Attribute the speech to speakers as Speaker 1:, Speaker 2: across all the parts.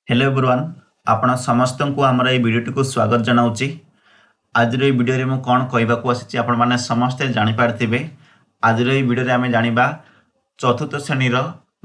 Speaker 1: Hello everyone आपण समस्त को आमर ये वीडियो को स्वागत जनाऊँगी। आज ये वीडियो में कौन कहवाक आसी आपण मैंने समस्ते जापारे। आज ये वीडियो आम जाना चतुर्थ श्रेणी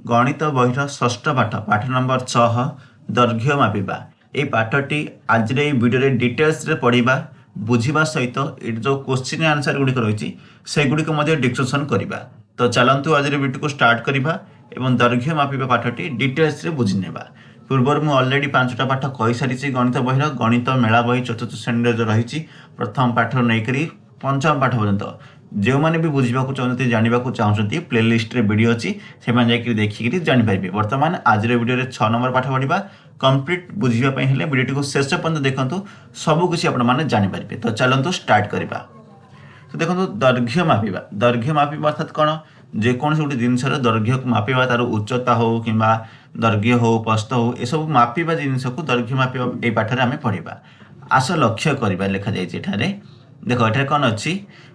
Speaker 1: गणित बहिर षष्ठ पाठ पाठ नंबर 6 दैर्घ्य मापिबा। ये पाठटी आज ये वीडियो डिटेल्स रे पढ़ा बुझा सहित जो क्वेश्चन आंसर गुड़िक रही से गुड़िक डिस्कसन करवा। तो चलतु आज वीडियो को स्टार्ट करवा एवं दैर्घ्य मापिबा पाठटी डिटेल्स रे बुझी नेबा। पूर्वर मुझे अलरेडी 5टा पाठ कही सारी गणित बहिर गणित मेला बही चतुर्थ श्रेणी जो रही प्रथम पाठ नहीं पंचम पाठ पर्यंत जो मैंने भी बुझा चाहते जानवा चाहते प्लेलिस्ट वीडियो अच्छी से देखिए जानीपारे। बर्तमान आज वीडियो 6 नंबर पाठ पढ़ा कंप्लीट बुझापी वीडियो को शेष पर्यंत देखूँ सबकिछ आपने जानीपारे। तो चलतु स्टार्ट करवा। तो देखो दैर्घ्य मापिबा। दैर्घ्य मापिबा अर्थात कौन जेकोसी गोटे जिनसर दैर्घ्य को मापिबा तार उच्चता हो कि दैर्घ्य हो प्रस्थ हो यह सब मापिबा जिनस को दैर्घ्य मापिबा ये पाठ आम पढ़ा। आस लक्ष्य करवा लिखा जाए। देख एठार कौन अच्छी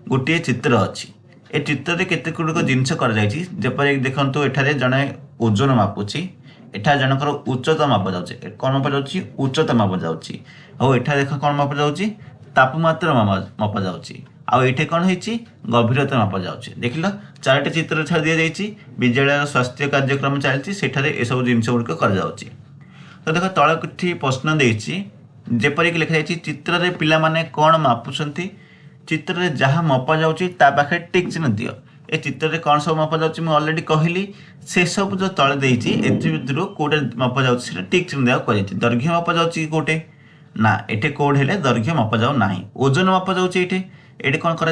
Speaker 1: गोटे चित्र अच्छी ए चित्र केते गुड़िक जिनस करपर देखो एठार जड़े ओजन मापुची एठार जनकर उच्चता माप जाऊँगी कौन माप जाऊँगी उच्चता माप जाऊँगी और एठा देख कौन माप जाऊँगी तापमात्रा माप जाऊँगी आउ ये कौन है गभीरता माप जाऊँगी। देख लो 4टी चित्र छाड़ दि जाइए विद्यालय स्वास्थ्य कार्यक्रम चलती सब जिनस गुड़िक कर। तो देख तल कि प्रश्न देती जेपरिक लिखा जाइए चित्र रे पिला माने कौन मापुंट चित्र रे जहाँ मपा जाऊँगी पाखे टिक चिन्ह दियो। ए चित्र रे कौन सब मपा जाऊँगी मुझे अलरेडी कहली से सब जो तले देती एथर कौटे मपा जाऊँगी टिक चिन्ह देवा कही। दैर्घ्य मपा जाऊँगी कौटे ना एटे कोड हेले दैर्घ्य मपा जाऊ ना। ओजन मपा जाऊँगी ये कौन कर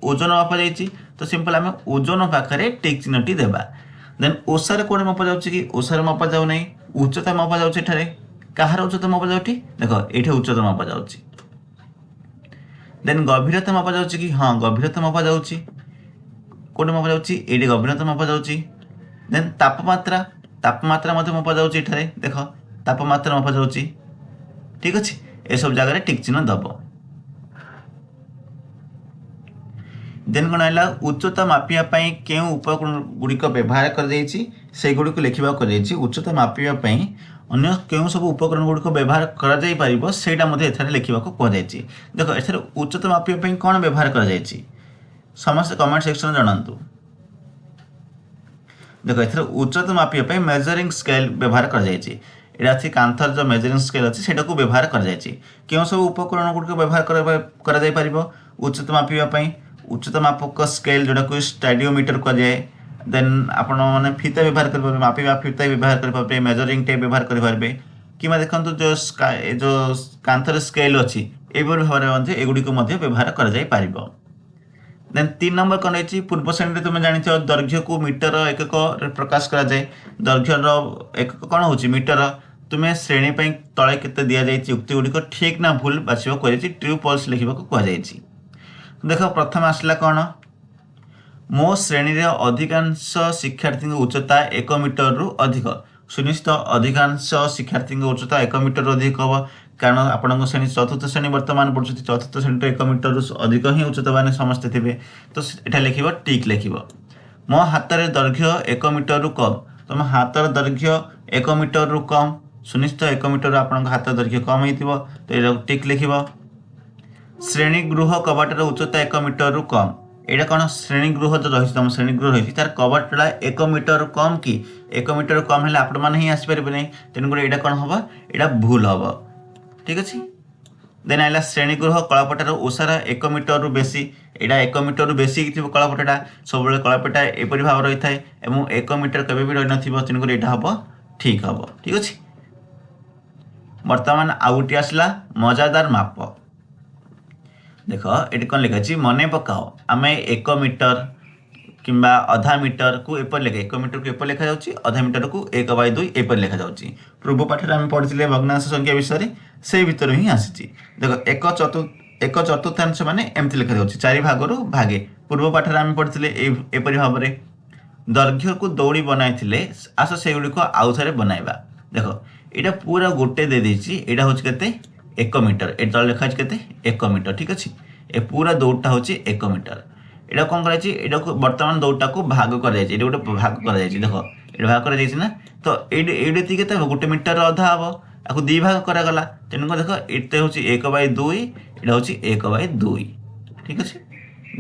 Speaker 1: ओजन मपा जाइए। तो सिंपल आम ओजन पाखे टिक चिन्ह टी देवा। देन ओसार कौन मपा जाऊँगी कि ओसार मपा जाऊ ना। उच्चता मपा जाऊँगी कहार उच्चता मपा जाऊँगी देख ये उच्चता मपा जाऊँगी। देन गभीरता मपा जाऊँगी कि हाँ गभीरता मपा जाऊँगी कौटे मपा जाऊँगी ये गभीरता मपा जाऊँगी। देन तापमात्रा तापमात्रा मपा जाऊँगी देख तापमात्रा मपा जाऊँगी ठीक अच्छे ये सब जगह टिक चिन्ह दब। देन कौन है उच्चता मापियापाई क्यों उपकरण गुड़िक व्यवहार करगुड़ी लिखा कर उच्चता मापियापाई अन्य क्यों सब उपकरण गुड़िक व्यवहार कर लिखा कहुई। देख एथर उच्चता मापियापाई कौन व्यवहार कर समस्त कमेंट सेक्शन जनातु। देख एथर उच्चता मापियापाई मेजरिंग स्केल व्यवहार कर कांथर जो मेजरिंग स्केल अच्छी से व्यवहार कर क्यों सब उपकरण गुड़िक व्यवहार कर उच्चता मापियापाई उच्चता मापक स्केल जोटा को स्टैडियोमीटर कहुए। देन आपण मैंने फीता व्यवहार करेंगे मापिबा फीता व्यवहार करेंगे मेजरिंग टेप व्यवहार करेंगे कि देखो जो जो कांथर स्केल अच्छी एभली भाव में एगुड़ी व्यवहार कर। देन 3 नंबर कौन रही पूर्व श्रेणी तुम जानी दैर्घ्य को मीटर एकक प्रकाश कराए। दैर्घ्य एकक कौन हो मीटर तुम्हें श्रेणी तले के दि जाए युक्ति गुड़िक ठीक ना भूल बाछा ट्रू फॉल्स लिखा कहुई। देख प्रथम आसला कौन मो श्रेणी रे अधिकांश शिक्षार्थी उच्चता 1 मीटर रु अधिक सुनिश्चित अधिकांश शिक्षार्थी उच्चता 1 मीटर रु अधिक हम कारण आपण श्रेणी चतुर्थ श्रेणी वर्तमान पढ़ुं चतुर्थ श्रेणी 1 मीटर रु अधिक ही उच्चता मैंने समस्ते थे। तो यहाँ लिख टिक लिख मो हाथ में दैर्घ्य 1 मीटर रु कम तुम हाथर दैर्घ्य 1 मीटर रु कम सुनिश्चित 1 मीटर आप हाथ दैर्घ्य कम हो तो ये टिक लिख। श्रेणी गृह कबाटर उच्चता 1 मीटर रु कम यहाँ कौन श्रेणी गृह जो रही तुम श्रेणी गृह रही तार कबाटा 1 मीटर कम कि 1 मीटर कम है आपण मैंने ही आसपारे नहीं तेणुक यहाँ कौन हम यहाँ भूल हम ठीक अच्छे। देन आइला श्रेणी गृह कलापटार ओसार 1 मीटर रु बेसी यहाँ 1 मीटर रु बेसी कलापटा सब कलापटा एपरी भाव रही है 1 मीटर केवे भी रही न तेणुक यहाँ हम ठीक हम ठीक अच्छे। बर्तमान आउ गोटे आसला मजादार माप। देख ये कौन लिखा मन पकाओ आम 1 मीटर कि अधा मीटर को एपर लिखा 1 मीटर को एपर लिखा जाऊँगी अधा मीटर को 1/2 एपर लिखा जाऊँगी। पूर्व पाठ आम पढ़ी भग्नांश संख्या विषय से भर ही आसी। देख एक चतुर्थांश माने एमती लिखा जाऊँगी 4 भाग भागे। पूर्व पाठ आम पढ़ी एपरी भाव में दैर्घ्य को दौड़ी बनाई आस से गुड़िक आउ थे बनवा। देख यहाँ पूरा गोटे दे देती यहाँ हूँ के 1 मीटर ये तले लिखा के 1 मीटर ठीक अच्छे। ए पूरा दौड़टा हूँ 1 मीटर এটা কଣ କରାଯାଇଛି ଏଇଟାକୁ ବର୍ତ୍ତମାନ ଦୌଡ଼ଟା କୁ ଭାଗ କରାଯାଇଛି ଏଇଟା ଗୋଟେ ଭାଗ କରାଯାଇଛି ଦେଖ ଏଇଟା ଭାଗ କରାଯାଇଛି ନା ତ ଏଇଠି ଏଇଠି କେତେ ହେବ 1 ମିଟର ଅଧା ହେବ ଆକୁ 2 ଭାଗ କରାଗଲା ତେଣୁକରି ଦେଖ ଏଇଟା ହେଉଛି 1/2 ଏଇଟା ହେଉଛି 1/2 ঠিক ଅଛି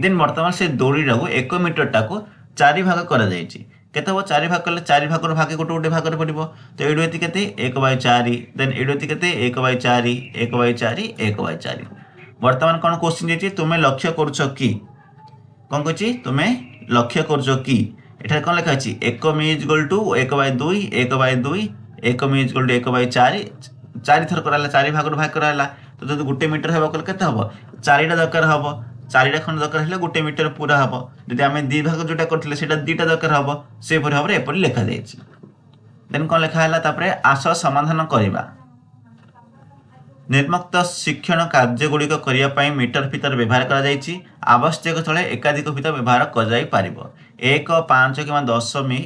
Speaker 1: ଦେନ୍ ବର୍ତ୍ତମାନ ସେ ଦୌଡ଼ିଟାକୁ 1 ମିଟରଟାକୁ 4 ଭାଗ କରାଯାଇଛି କେତେ ହେବ 4 ଭାଗ କଲେ 4 ଭାଗର ଭାগে ଗୋଟେ ଗୋଟେ ଭାଗରେ ପଡ଼ିବ ତ ଏଇଠୁ ଏତି କେତେ 1/4 ଦେନ୍ ଏଇଠୁ ଏତି କେତେ 1/4 1/4 1/4 ବର୍ତ୍ତମାନ କ'ଣ କୋଶ୍ଚିନ୍ ଦେଇଛି ତୁମେ ଲକ୍ଷ୍ୟ କରୁଛ କି କ'ଣ କହିଛି ତୁମେ ଲକ୍ଷ୍ୟ କରୁଛ କି ଏଠାରେ କ'ଣ ଲେଖା ଅଛି 1 is equal to 1/2 1/2 1 is equal to 1/4 4 ଥର କରାହେଲା 4 ଭାଗରୁ ଭାଗ କରାହେଲା ତ ଯଦି 1 ମିଟର ହେବ କହିଲେ କେତେ ହେବ 4ଟା ଦରକାର ହେବ 4ଟା ଖଣ୍ଡ ଦରକାର ହେଲେ 1 ମିଟର ପୁରା ହେବ ଯଦି ଆମେ 2 ଭାଗ ଯୋଉଟା କରିଥିଲେ ସେଇଟା 2ଟା ଦରକାର ହେବ ସେପରି ଭାବରେ ଏପରି ଲେଖାଯାଇଛି ଦେନ୍ କ'ଣ ଲେଖା ହେଲା ତାପରେ ଆସ ସମାଧାନ କରିବା ନିର୍ମୁକ୍ତ ଶିକ୍ଷଣ କାର୍ଯ୍ୟଗୁଡ଼ିକ କରିବା ପାଇଁ ମିଟର ଫିତାର ବ୍ୟବହାର କରାଯାଇଛି ଆବଶ୍ୟକ ସ୍ଥଳେ ଏକାଧିକ ଫିତା ବ୍ୟବହାର କରାଯାଇପାରିବ 1 5 କିମ୍ବା 10 ମି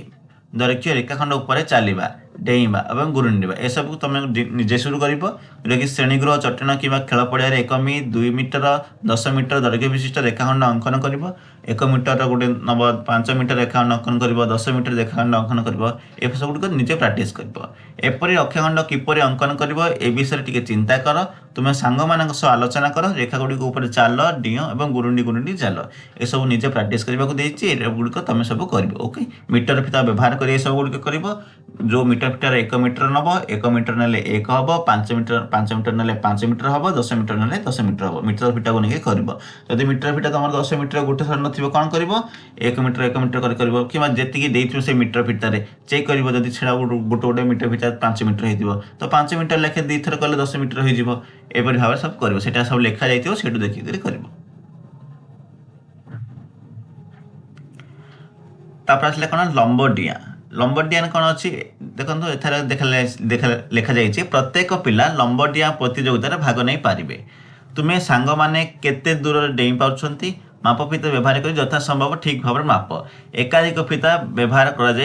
Speaker 1: ଦୈର୍ଘ୍ୟ ରେଖାଖଣ୍ଡ ଉପରେ ଚାଲିବା ଡେଇଁବା ଏବଂ ଗୁରୁଣ୍ଡିବା ଏସବୁ ତୁମେ ନିଜେ ଶୁରୁ କରିବ ଯେଉଁଟାକି ଶ୍ରେଣୀଗୃହ ଚଟାଣ କିମ୍ବା ଖେଳ ପଡ଼ିଆରେ 1 ମି 2 ମିଟର 10 ମିଟର ଦୈର୍ଘ୍ୟ ବିଶିଷ୍ଟ ରେଖାଖଣ୍ଡ ଅଙ୍କନ କରିବ 1 ମିଟର ଗୋଟେ ନେବ 5 ମିଟର ରେଖାଖଣ୍ଡ ଅଙ୍କନ କରିବ 10 ମିଟର ରେଖାଖଣ୍ଡ ଅଙ୍କନ କରିବ ଏସବୁଗୁଡ଼ିକ ନିଜେ ପ୍ରାକ୍ଟିସ୍ କରିବ ଏପରି ରେଖାଖଣ୍ଡ କିପରି ଅଙ୍କନ କରିବ ଏ ବିଷୟରେ ଟିକେ ଚିନ୍ତା କର ତୁମେ ସାଙ୍ଗମାନଙ୍କ ସହ ଆଲୋଚନା କର ରେଖାଗୁଡ଼ିକ ଉପରେ ଚାଲ ଡିଅ ଏବଂ ଗୁରୁଣ୍ଡି ଚାଲ ଏସବୁ ନିଜେ ପ୍ରାକ୍ଟିସ୍ କରିବାକୁ ଦେଇଛି ଏଗୁଡ଼ିକ ତୁମେ ସବୁ କରିବ ଓକେ ମିଟର ଫିତା ବ୍ୟବହାର କରି ଏସବୁଗୁଡ଼ିକ କରିବ जो मीटर फिटार 1 मिटर नब 1 मिटर नेले 1 हम 5 मिटर नेले 5 मिटर हम 10 मिटर नेले 10 मिटर हम मिटर फिटा को नहीं कर जदि मिटर फिटा तुम 10 मिटर गोटे थर नथिबो कौन कर 1 मिटर कर कि जी से मीटर फिटारे चेक कर जब छेड़ा गोटे गोटे मीटर फिटा 5 मिटर हो तो 5 मिटर लेखे 2 थर कले 10 मिटर होपरी भाव सब कर सब लिखा जाइए से देखिक कर आसला कौन लंब डिया लंबडियान कौन अच्छी देखो लिखा जाइए प्रत्येक पिला लंबडिया प्रतियोगितार भाग नहीं पारे तुम्हें सांग मैंने केते दूर डेई पार्टी माप फिता व्यवहार कर यथा संभव ठीक भाव माप एकाधिक फिता व्यवहार कर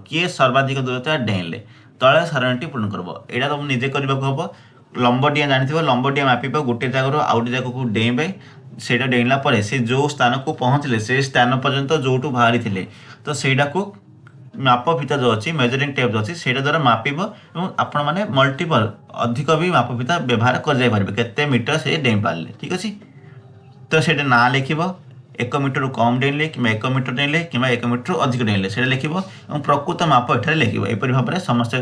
Speaker 1: किए सर्वाधिक दूरता डेईले तले सारणीटी पूर्ण कर यहाँ तुम निजे करने को हम लंबडिया जानी लंबडिया मापिब गोटे जगह आउ गोटे जगह को डेईबे से डेईला से जो स्थान को पहुँचले से स्थान पर्यंत जो बाहरी थे तो सहीटा को माप फिता जो अच्छी मेजरिंग टेप जो अच्छी से द्वारा मापिब आपण मैंने मल्टीपल अधिक भी माप फिता व्यवहार कर मीटर से डेई पारे ठीक अच्छे तो से ना लिख 1 मिटर कम डेईले कि 1 मिटर डेईले कि 1 मिटर अधिक डेईले से लिख प्रकृत माप एठार लिख एपरी भाव में समस्ते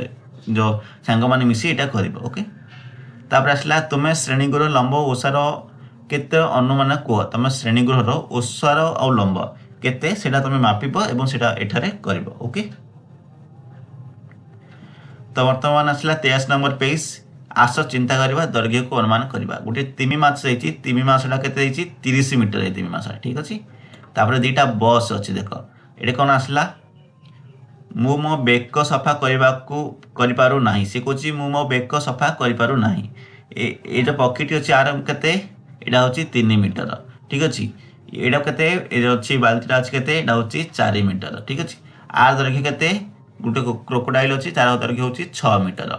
Speaker 1: जो सांग मैंने मिसी यहाँ कर ओके तापर आसला तुम्हें श्रेणीगृह लंब ओसार केते अनुमान कह तुम श्रेणीगृहर ओसार आ लंब केते सेटा तुम मापिब एवं सेटा एठारे करिब ओके तो वर्तमान आसला 23 नंबर पेज आस चिंता करवा दैर्घ्य को अनुमान करवा गोटे तिमी माछ देछि तिमी माछटा केते देछि 30 मीटर है तिमी माछ ठीक अछि तापर दुईटा बस अछि देखो एटे कोन आसला मु मो बेक सफा करबा को करि पारु नाही से कोछि मु मो बेक सफा करि पारु नाही ए जो पॉकेट अछि आर केते एटा होछि 3 मीटर ठीक अछि एटा केते अच्छी बाल्टीटा अच्छी केते एटा होछि 4 मीटर ठीक अछि आर दैर्घ्य केते गोटे क्रोकोडाइल अछि तार दैर्घ्य होछि 6 मीटर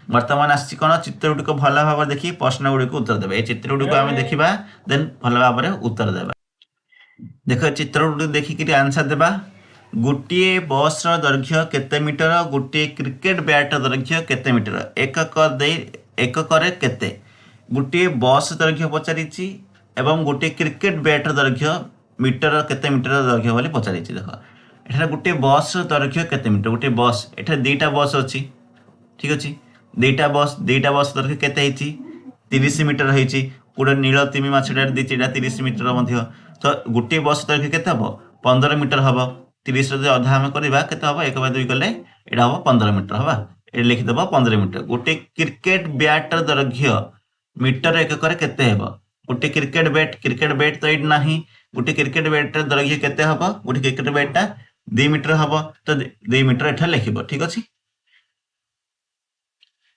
Speaker 1: वर्तमान आछि कोन चित्र गुडिक भल भाव देखि प्रश्न गुडिक उत्तर देबे ए चित्र गुडिक आमे देखिबा देन भल भाव रे उत्तर देबा देखो चित्र गुडिक देखि कि आंसर देबा गोटे बस रो दैर्घ्य केते मीटर गोटे क्रिकेट बैट रो दैर्घ्य केते मीटर एककरे केते गोटे बस दैर्घ्य पचारिछि एवं गोटे क्रिकेट बैट दैर्घ्य मीटर केते मीटर दैर्घ्य बोली पचारि देख एठार गोटे बस दैर्घ्य केते मीटर गोटे बस एठार दुईटा बस अच्छी ठीक अच्छे दुईटा बस दैर्घ्य केते 30 मीटर होती गोटे नील तिमी माछटा देती 30 मीटर तो गोटे बस दैर्घ्य केते हम 15 मीटर हम 30 अधा आम करवा केते हम 1/2 कले यहाँ हम 15 मीटर हम ये लिखिदेव 15 मीटर गोटे क्रिकेट बैट दैर्घ्य मीटर एकक केते हेब गोटे क्रिकेट बैट तो ये ना गोटे क्रिकेट बैट दैर्घ्य केते हम गोटे क्रिकेट बैटा 2 मीटर हम तो 2 मीटर एठा लिख ठीक अच्छे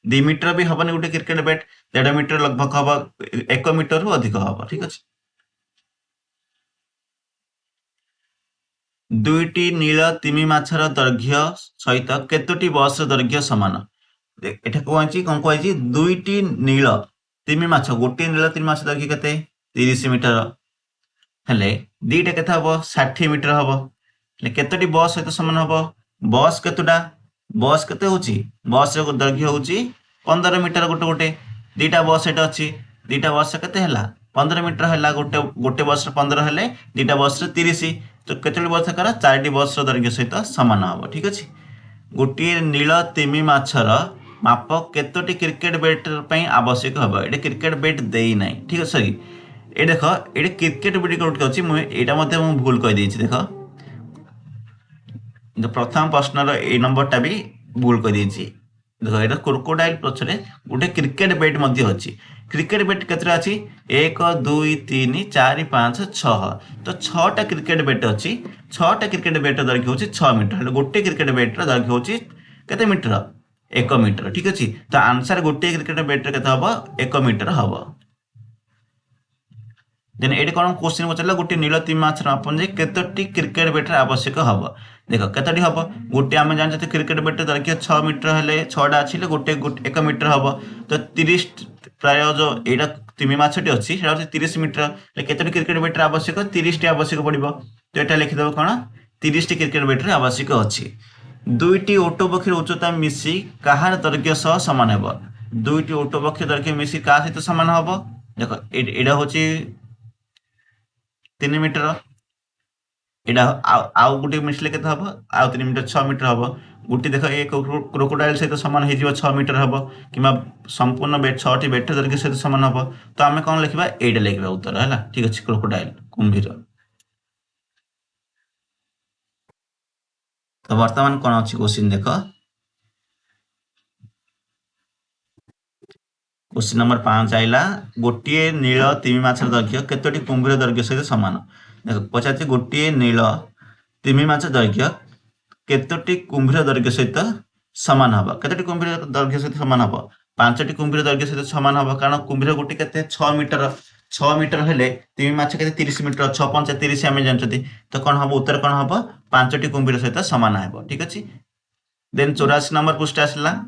Speaker 1: 2 मीटर भी हेनी गोटे क्रिकेट बैट 1.5 मीटर लगभग हम 1 मीटर रु अधिक हम ठीक अच्छे दुईटी नील तिमी माछर दैर्घ्य सहित केतोटी बस दैर्घ्य समान एटा कौन कहुची दुईटी नील तिमी माछ गोटे नील तिमी माछ दैर्घ्य केते 30 मीटर हेले दुईटा केते हम 60 मीटर हम केतोटी बस सहित सामान हम बस केतुटा बस केते होची बस रो दैर्घ्य होची 15 मीटर गोटे गोटे दुईटा बस एटा अछि दुईटा बस केते हला 15 मीटर हला गोटे गोटे बस 15 हेले दुईटा बस 30 तो केतोटी बस कर चारटी बस रो दैर्घ्य सहित सामान हम ठीक अछि गोटे नील तिमी माछर माप केतोटी क्रिकेट बैट पई आवश्यक हबो एटा क्रिकेट बैट देई नै ठीक अछि सॉरी ए देख ये क्रिकेट बैट गोटे अछि मु एटा मध्ये मु भूल कहि देछि देख जो प्रथम प्रश्नर ए नंबरटा भी भूल कर देख ये क्रोकोडाइल पछरे गोटे क्रिकेट बैट मध्ये अछि क्रिकेट बैट केतरा अछि 1 2 3 4 5 6 तो 6टा क्रिकेट बैट अछि 6टा क्रिकेट बैट दैर्घ्य होछि 6 मीटर गोटे क्रिकेट बैट दैर्घ्य होछि केते मीटर 1 मीटर ठीक अछि तो आंसर गोटे क्रिकेट बैट केते हबो 1 मीटर हबो देन एटी कोन क्वेश्चन पचला गोटे नील तिमी माछ अपन जे केतोटी क्रिकेट बैटर आवश्यक हबो देख केतोटी हबो गोटे आमे जान जते क्रिकेट बैटर दैर्घ्य 6 मीटर हेले 6टा आछिले गोटे 1 मीटर हबो तो 30 प्राय जो एटा तिमी माछटी अछि सेटा 30 मीटर ले केतोटी क्रिकेट बैटर आवश्यक 30 टी आवश्यक पड़िबो तो एटा लिखि देबो कोन 30 टी क्रिकेट बैटर आवश्यक अछि दुईटी ओटो पक्षी उच्चता मिसी काहार दैर्घ्य सह समान हेबो दुईटी ओटो पक्षी दैर्घ्य मिसी का सहित समान हबो देख एटा होची 3 मीटर एटा आउ गुटे मिसले केते हबो आउ 3 मीटर 6 मीटर हबो गुटी देख एक क्रोकोडाइल सहित समान हे जिवो 6 मीटर हबो किमा संपूर्ण बेट 6 टी बेट दैर्घ्य सहित समान हबो तो आमे कोन लिखबा एटा लिखबा उत्तर हैला ठीक अछि क्रोकोडाइल कुंभीर तो वर्तमान कोन अछि क्वेश्चन देख क्वेश्चन नंबर 5 आइला गोटे नील तिमी माछर दैर्घ्य केतोटी कुंभीर दैर्घ्य सहित समान देख पछाती गोटे नील तिमी माछ दैर्घ्य केतोटी कुंभीर दैर्घ्य सहित समान हबो केतोटी कुंभीर दैर्घ्य सहित समान हबो 5टी कुंभीर दैर्घ्य सहित समान हबो कारण कुंभीर गोटे केते 6 मीटर हेले तिमी माछ केते 30 मीटर 6 5 30 हम जानचती तो कोन हबो उत्तर कोन हबो 5टी कुंभीर सहित समान हबो ठीक अछि देन 84 नंबर पृष्ठ आसला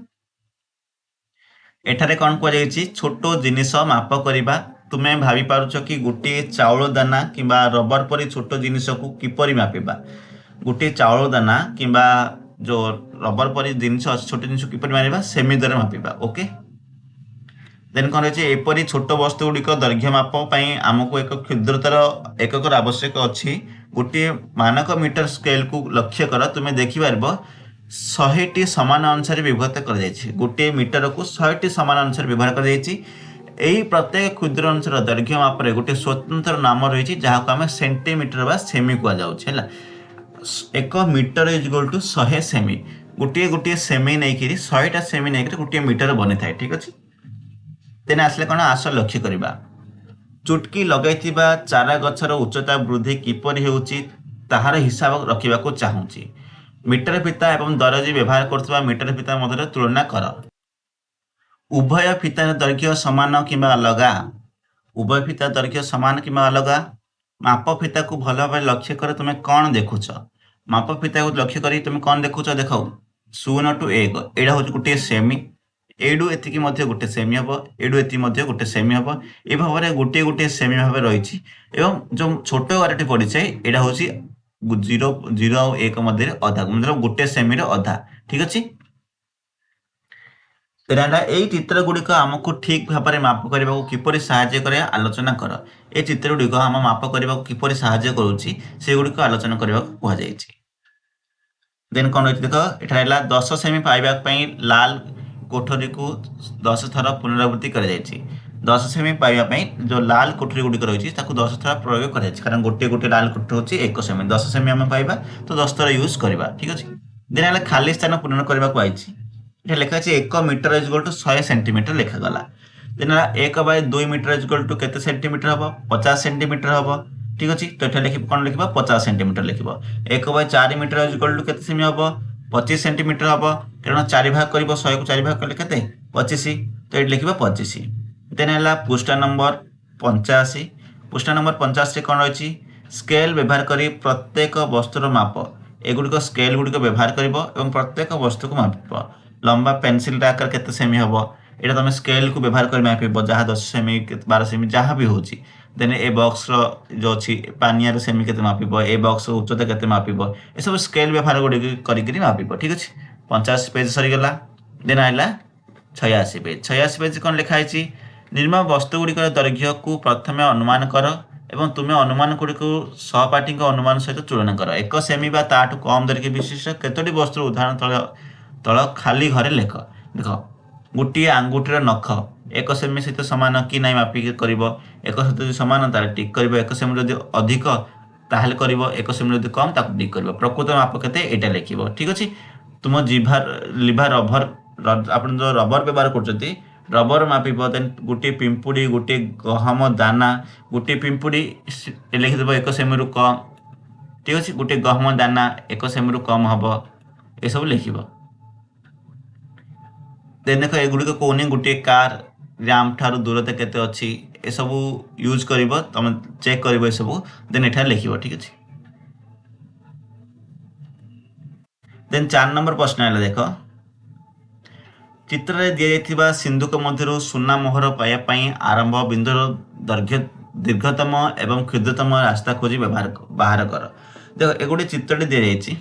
Speaker 1: एठारे कौन कहुଯାଇଛି छोट जिनिस माप करवा तुमे भावी पारुछ कि गोटे चाउल दाना किंबा रबर परी छोट जिनिस को किपरि मापिबा गोटे चाउल दाना किंबा जो रबर परी जिनिस छोट जिनिस किपरि मारिबा सेमी द्वारा मापिबा ओके देन कौन रही एपरी छोट वस्तु गुड़िक दैर्घ्य माप आमको एक क्षुद्रतर एककर आवश्यक अच्छी गोटे मानक मीटर स्केल को लक्ष्य कर तुम्हें देखिपार 100टी समान अनुसार विभक्त कर गोटे मीटर को 100टी समान अनुसार व्यवहार कर प्रत्येक क्षुद्र अनुसार दैर्घ्य माप गोटे स्वतंत्र नाम रही जहाँ को आम सेंटीमीटर बा सेमी कहुला एक मीटर इज इक्वल टू 100 सेमी गोटे गोटे सेमी नहीं 100टा सेमी नहीं गोटे मीटर बनी थाए ठीक अच्छे तेने आसले कौन आस लक्ष्य करवा चुटकी लगे चारा गछर उच्चता वृद्धि किपरि होउची ताहार हिसाब रखा चाहूँगी मीटर फिता एवं दरजी व्यवहार करथुवा मीटर फिता मध्य तुलना कर उभय फितार दैर्घ्य समान किंबा अलगा उभय फिता दैर्घ्य समान किंबा अलगा माप फिता को भल भाव लक्ष्य कर तुम कौन देखुच माप फिता को लक्ष्य कर तुम कौन देखुच देख 0 टू 1 एटा हूँ गोटे सेमी एडू एतिकी मध्य गोटे सेमी हम एडू एति मध्य गोटे सेमी हम ए भाव में गोटे गोटे सेमी भाव रही जो छोट गारटी पड़ी एटा हूँ 0 और 1 मध्य अधा मतलब गोटे सेमी अधा ठीक अच्छे यही चित्र गुड़िक आमको ठीक भाव में माप करने को किपर साहाय्य करे आलोचना कर ये चित्र गुड़िक आम माप करने को किपर साहाय्य करुच्ची से गुड़िक आलोचना करने को कहुई देन कौन रही देख एटा 10 सेमी पाइबापी लाल कोठरी को 10 थर पुनरावृत्ति कर 10 सेमी पाइबापी जो लाल कोठरी गुड़िक रही 10 थर प्रयोग कर कारण गोटे गोटे लाल कोठरी होची 1 सेमी 10 सेमी आम पाइबा तो 10 थर यूज करवा ठीक अच्छे देन खाली स्थान पूर्ण करने को आई लिखा 1 metre is equal to 100 centimetre लिखागला then 1/2 metre is equal to केते सेंटीमीटर हम 50 सेंटीमीटर हम ठीक अच्छे तो ये लिख कौन लिखा 50 सेंटीमीटर लिख 1/4 मीटर इज इक्वल टू केते सेमी हम 25 सेंटीमीटर हम कारण 4 भाग कर 100 को 4 भाग कले केते 25 तो ये लिखा 25 देन है पृष्ठा नंबर 85 पृष्ठा नंबर 50 कौन रही स्केल व्यवहार कर प्रत्येक वस्तुर माप एगुड़िक स्केल गुड़िक व्यवहार कर प्रत्येक वस्तु को माप लंबा पेनसिल आकार केते सेमी हम यहाँ तुम स्केल को व्यवहार कर माप जहाँ 10 सेमी 12 सेमी जहाँ भी हूँ देन ए बॉक्स जो अच्छी पानियार सेमी केते मापिब ए बॉक्स उच्चता केते मापिब ए सब स्केल व्यवहार गुड़ी करी मापिब ठीक अच्छे 50 पेज सरीगला देन आइला 86 पेज कौन लिखाई निर्मम वस्तु गुड़िकर दैर्घ्य को प्रथमे अनुमान कर एवं तुम्हें अनुमान गुड़ी सहपाठी अनुमान सहित तुलना कर 1 सेमी बा ताठू कम दैर्घ्य विशिष्ट केतोटी वस्तु उदाहरण तल खाली घरे लेख देख गोटे आंगुठीर नख 1 सेमी सहित सामान कि ना मापिक कर 1 सहित सामान तार टिक कर 1 सेमी जदि अधिक ताहले कर 1 सेमी जदि कम ताक टिक कर प्रकृत माप केते एटा लिखिबो ठीक अछि तुम जिभार लिभार रबर आपन जो रबर व्यवहार करछथि रबर मापिब देन गोटे पिंपुड़ी गोटे गहम दाना गोटे पिंपुड़ी लिखिदेव 1 सेमी रु कम ठीक अच्छे गोटे गहम दाना 1 सेमी रु कम हम ये सब लिखिब देन देख एगुड़िक कौन गोटे कार रैम ठार दूरता केते अच्छी ए सब यूज कर तुम चेक कर सब देन एठार लिखिब ठीक अच्छे देन 4 नंबर प्रश्न है देख चित्र में दिया सिंधुक मध्य सुना मोहर पाइबापी आरंभ बिंदुर दैर्घ्य दीर्घतम एवं क्षुद्रतम रास्ता खोजी बाहर कर देख ए गोटे चित्र दी जाइए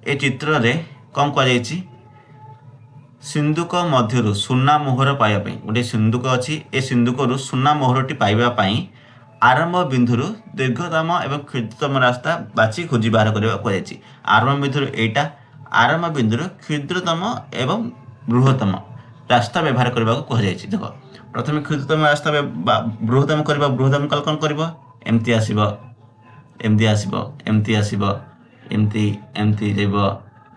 Speaker 1: ए चित्र रे कौन कह सिंधुक मध्य सुना मोहर पाइबापी गोटे सिंधुक अच्छी ए सिंधुक सुना मोहरटी पाइबापी आरंभ बिंदुर दीर्घतम एवं क्षुद्रतम रास्ता बाछी खोजी बाहर करने आरंभ बिंदुर एटा आरंभ बिंदुर क्षुद्रतम एवं बृहत्तम रास्ता व्यवहार करने को कह देख प्रथम क्षुद्रतम रास्ता बृहत्तम करवा बृहत्तम कल कौन कर एमती आसब एमती आसब एमती आसब एमती एमती जब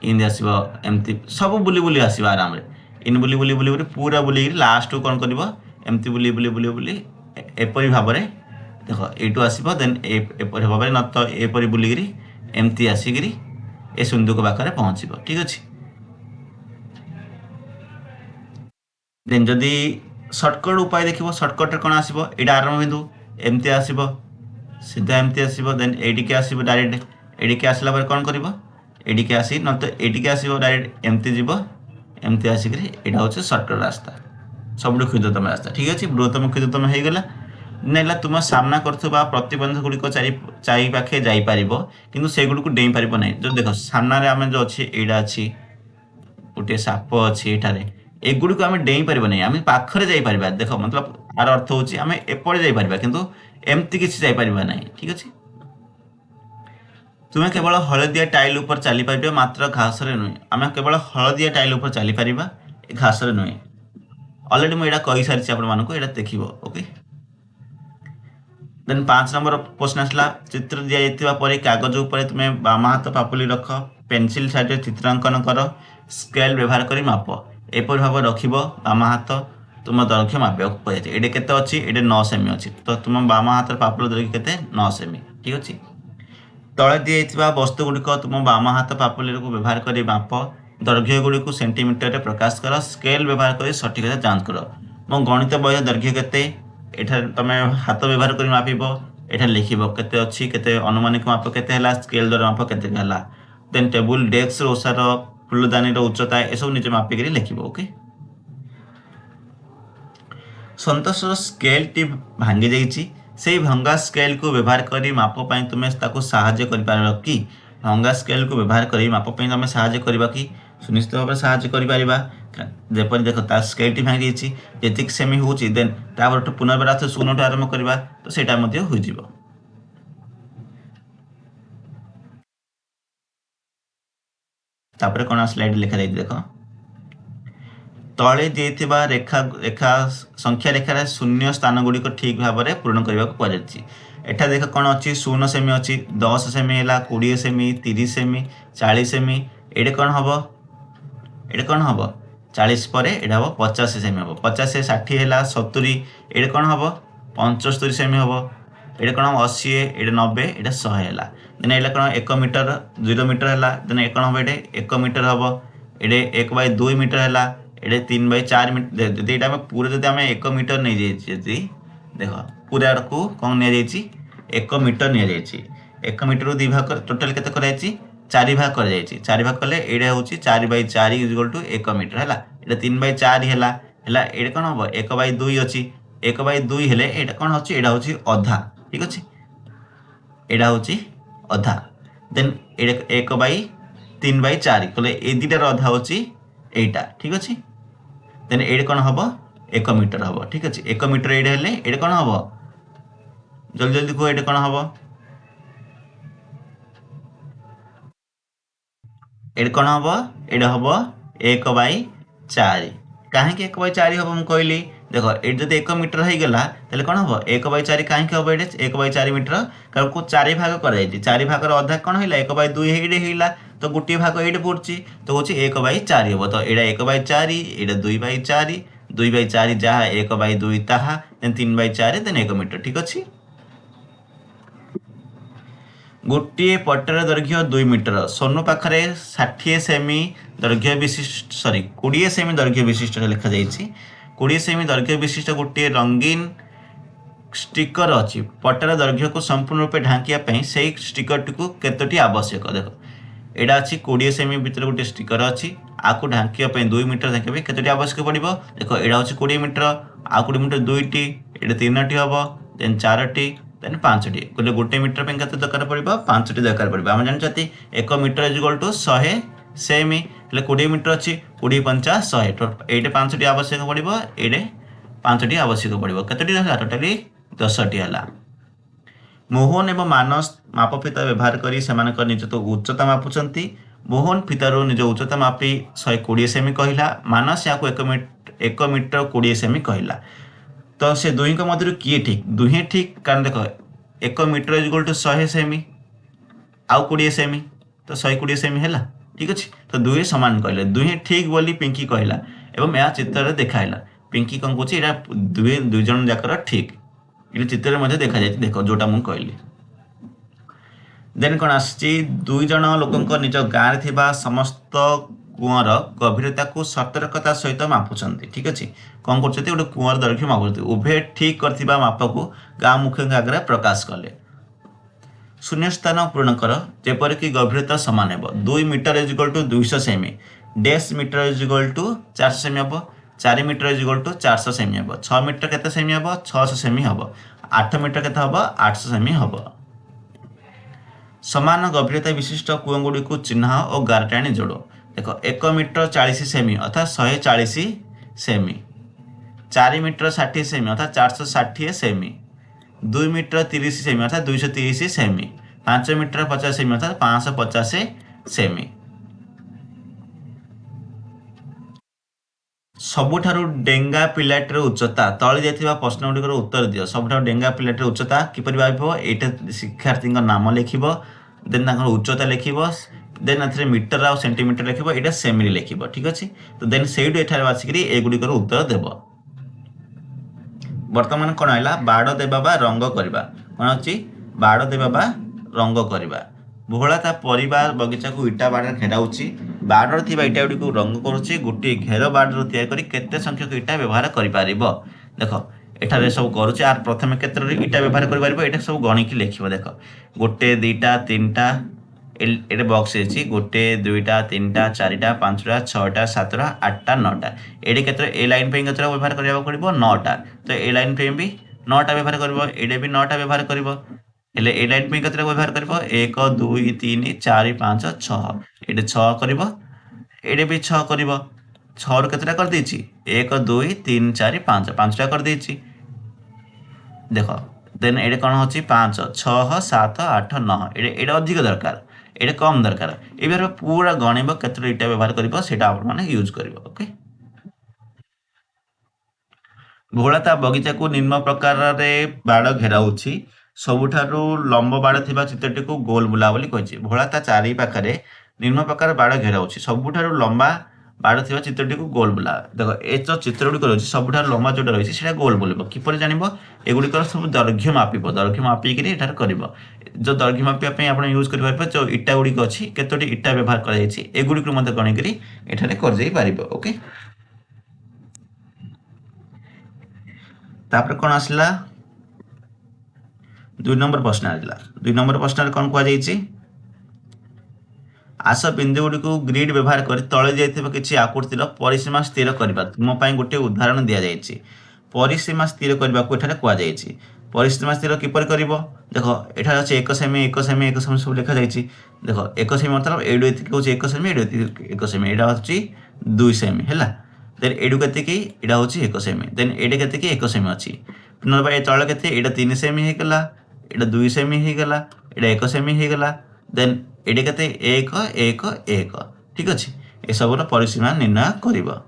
Speaker 1: इन आसब एमती सब बुली बुली आसब आराम इन बुली बुली बुली बुली पूरा बुली लास्ट कौन कर एमती बुली बुली बुली बुली एपरी भाव में देख यू आसब देन एपरी भाव में न तो एपरी बुलिकी एमती आसिकी ए सिंधुक पाखे पहुँच ठीक अच्छे देन जदि सर्टकट उपाय देख सर्टकट कौन आसब यहाँ आरंभ बिंदु एमती आसब सीधा एमती आसब देन एडिके आसब डायरेक्ट एडिके आसला कौन कर एडिके आसी न तो एडिके आसब डायरेक्ट एमती जीव एमती आसिक यहाँ हूँ सर्टकट रास्ता सब क्षुद्रतम रास्ता ठीक अच्छे बृहत्तम क्षुद्रतम हो गला ना तुम सामना करुवा प्रतिबंधक गुड़िक चारिपाखे जापर कि सेगुड़ी डेई पार ना जो देख सामने आम जो अच्छे यहाँ अच्छी गोटे साप अच्छी एठारे एगुड़ी को आम डेई पार ना आम पाखरे जापर देख मतलब यार अर्थ हूँ आम एपटे जापर कि एमती किसी जापर ना ठीक अच्छे तुम्हें केवल हलदिया टाइल उपर चली पार मात्र घास नुहे आम केवल हलदिया टाइल उपर चली पार घास नुहे अलरेडी मुझे कही सारी आपको देख ओके देन 5 नंबर प्रश्न आसला चित्र दि जापर कागज उपर तुम्हें बाम हाथ पापुली रख पेनसिल साइड चित्रांकन कर स्केल व्यवहार कर माप एपर भाव रख बाम हाथ तुम दैर्घ्य मापा कहुए ये केते अच्छी ये 9 सेमी अच्छी तो तुम बाम हाथ पापुल दैर्घ्य केते 9 सेमी ठीक अच्छे तले दी वस्तु गुड़िक तुम बाम हाथ पापुली को व्यवहार कर माप दैर्घ्य गुड़िक सेंटीमीटर प्रकाश कर स्केल व्यवहार कर सठिकता जांच कर मो गणित बही दैर्घ्य केते एठार तुम हाथ व्यवहार कर मापिब एठार लिखिब केते अच्छी केते अनुमानिक माप केते हला स्केल द्वारा माप केते हला देन टेबुल डेस्क ओसार फुलदानी उच्चता ए सब निजे मापिक लिखिब ओके संतोष स्केल टी भांगी जाइए से भंगा स्केल को व्यवहार कर मापी तुम्हें साहाय्य कर कि भंगा स्केल को व्यवहार कर मापी तुम साहाय्य करवा कि सुनिश्चित भाव में साहाय्य कर देख तार स्केल टी भांगी जाइए जी सेमी हो देन तापर पुनर्बार शून्य आरंभ करवा तो सेटा हो तापर कौन स्लाइड लिखा जाइए देख तले देथिबा रेखा रेखा संख्या रेखार शून्य स्थान गुड़िक ठीक भाव में पूरण करने को कहुच्छी देख कौन अच्छी 0 सेमी अच्छी 10 सेमी है 20 सेमी 30 सेमी 40 सेमी ये कौन हम ये कौन हम 40 पर यहाँ हम 50 सेमी हम 50 60 है 70 ये कौन हम 75 सेमी हम ये कौन हम 80 ये 90 ये 100 है देन ये कौन 1 मीटर 0 मीटर है देन ये कौन हम ये 1 मीटर हम ये 1/2 मीटर है ये 3/4 मीटर जदि यहाँ पूरा जब आम 1 मीटर नहीं जाइए देख पूरा को कौन नि 1 मीटर नि 1 मीटर 2 भाग टोटाल केते कराई 4 भाग कर 4 भाग कले ये हूँ 4/4 = 1 मीटर है 3/4 है ये कौन हम 1/2 अच्छी 1/2 हेले एटा कौन होची एटा होची अधा ठीक अछि एटा होची अधा देन 1/3/4 कहले ए दुटार अधा होची एटा ठीक अछि देन एडे कौन हम 1 मीटर हम ठीक अच्छे 1 मीटर एडे हेले एडे कौन हम जल्दी जल्दी कह एडे कौन हम एडे कौन हम एडे हम 1/4 कहीं 1/4 हम मुझे कहली देख ये जब 1 मीटर हो गला तेल कौन हम 1/4 कहीं हम ये 1/4 मीटर कारण को 4 भाग कर 4 भाग अधा कौन है 1/2 है तो गोटे भाग ये पड़ी तो हूँ 1/4 हम तो यहाँ 1/4 यहाँ 2/4 2/4 जहाँ 1/2 ताहा 3/4 देन 1 मीटर ठीक अच्छे गोटे पटर दैर्घ्य 2 मीटर सोनू पाखे 60 सेमी दैर्घ्य विशिष्ट सॉरी 20 सेमी दैर्घ्य विशिष्ट लिखा जाइए 20 सेमी दैर्घ्य विशिष्ट गोटे रंगीन स्टिकर अच्छी पटर दैर्घ्य को संपूर्ण रूपे ढांकिया से स्टिकर टी केतोटी आवश्यक देख यहाँ अच्छी 20 सेमी भितर गोटे स्टिकर अच्छी आपको ढांकिया 2 मीटर ढांकिया केतोटी आवश्यक पड़ो देख यहाँ हूँ 20 मीटर आ 20 मीटर 2टी ये 3टी हम देन 4टी देन 5टी कहले गोटे मीटर पे केते दरकार पड़ो 5टी दरकार पड़ो आम जानते 1 मीटर इक्वल टू 100 सेमी हेल्ले 20 मीटर अच्छी 20 पंचा 100 ये 5टी आवश्यक पड़ो ये 5टी आवश्यक पड़ो केतोटी टोटाली 10टी है मोहन एवं मानस मापफिता व्यवहार करी सेमानकर निज तो उच्चता मापुंट मोहन फितारू निज उच्चता मापी 120 सेमी कहला मानस या 1 मीटर 20 सेमी कहला तो से दुही मध्य किए ठीक दुहे ठीक कारण देख 1 मीटर इक्वल टू 100 सेमी आउ 20 सेमी तो 120 सेमी है ठीक अच्छे तो दुहे सामान कहले दुहे ठीक बोली पिंकी कहला एवं यह चित्र देखाइला पिंकी कौन कौन यहाँ दुई जन जाकर ठीक ये चित्र में देखा जाए देख जोटा मुझे कहली देन कौन आसी दुई जन लोक निज गाँव में समस्त कुआर गभीरता को सतर्कता सहित मापुंट ठीक अच्छे कौन कर गोटे कुआर दैर्घ्य मापुंट उभय ठीक कर माप को गाँव मुख्य आगे प्रकाश कले शून्य स्थान पूर्ण कर जेपरिक गभीरता सामान हो 2 मीटर इक्वल टू 200 सेमी 10 मीटर इक्वल टू 400 सेमी हम 4 मीटर इक्वल टू 400 सेमी हम 6 मीटर केते सेमी हम 600 सेमी हम 8 मीटर केते हम 800 सेमी हम समान गभीरता विशिष्ट कूଅ गुड़ी को चिन्ह और गारटाणी जोड़ देख 1 मीटर 40 सेमी अर्थात 140 सेमी 4 मीटर 60 सेमी अर्थात 460 सेमी 2 मीटर 30 सेमी अर्थात 230 सेमी 5 मीटर 50 सेमी अर्थात 550 सेमी सबुठारु डेंगा पिलाटीर उच्चता तले जाइथिबा प्रश्न गुड़िकर उत्तर दियो सबुठारु डेंगा पिलाटीर उच्चता किपरि भाबिबो एटा शिक्षार्थी नाम लिखिबो देन तांकर उच्चता लिखिबो देन एथरे मीटर आ सेंटीमीटर लिखिबो एटा सेमी लिखिबो ठीक अछि तो देन सेइडु एठारे बासिकरी ए गुड़िकर उत्तर देबो वर्तमान कौन है बाड़ देवा बा रंग करवा कौन अच्छी बाड़ देवा बा रंग करवा भोला ता परिवार बगीचा को इटा बाड़ घेराऊँगी बाड़ थी इटा गुड़ी को रंग करुच्ची गोटे घेर बाड़ तैयारी केते संख्यक इटा व्यवहार कर देख एठारे सब करुच्चे आर प्रथम केते इटा व्यवहार कर सब गणिकी लिख देख गोटे 2टा 3टा ये बक्स है गोटे 2टा 3टा 4टा 5टा 6टा 7टा 8टा 9टा ये केते ए लाइन पे केते व्यवहार करबा पड़िबो 9टा तो ए लाइन पे भी 9टा व्यवहार करबो एडे भी 9टा व्यवहार करबो हेले ए लाइन पे केते व्यवहार करबो 1 2 3 4 5 6 एडे 6 करबो एडे भी 6 करबो 6 रु केतेटा कर देछि 1 2 3 4 5 5टा कर देछि देखो देन एडे कोन होछि 5 6 7 8 9 एडे अधिक दरकार ये कम दरकार ये पूरा गणिब केतोटी इटा व्यवहार कर यूज कर ओके भोला ता बगीचा को निम्न प्रकार बाड़ घेराऊँगी सबुठारु लंब बाड़ थिबा चित्रटी को गोल बुला बोली कहिछि भोला ता चारि पाखरे निम्न प्रकार बाड़ घेराऊँगी सबुठारु लंबा बाड़ थिबा चित्रटी को गोल बुला देखो ए जो चित्र गुड़ी रही सबुठारु लंबा जोटा रही है गोल बुलब किपर जानव एगुड़िकर सब दैर्घ्य मापिक एठार कर जो दैर्घ्य मापिया आप यूज कर जो इटा गुड़िक अच्छी केतोटी इटा व्यवहार करगुड़ी गणिक एठारे कर ओके तापर कौन आसला 2 नंबर प्रश्न आसला 2 नंबर प्रश्न कौन कहुई आस बिंदु गुड़ी को ग्रिड व्यवहार कर तले जाइए किसी आकृतिर परिसीमा स्थिर करवा तुम गोटे उदाहरण दि जाइए परिसीमा स्थिर करने को एठारे कुहाଯାଇଛି। परिसीमा स्थिर किपर करिवो देख एठारे अछि 1 सेमी 1 सेमी 1 सेमी सब लिखा जाइछि। देख 1 सेमी मतलब एडु एति होछि 1 सेमी एडु एति 1 सेमी एडा होछि 2 सेमी हैला। देन एडु केते की एडा होछि 1 सेमी देन एडे केते की 1 सेमी अछि पुनर्बा ए तळ केते एडा 3 सेमी हे गेला एडा 2 सेमी हे गेला एडा 1 सेमी हे गेला देन एडे केते 1 1 1 ठीक अछि ए सबर परिसीमा निर्णय करिवो।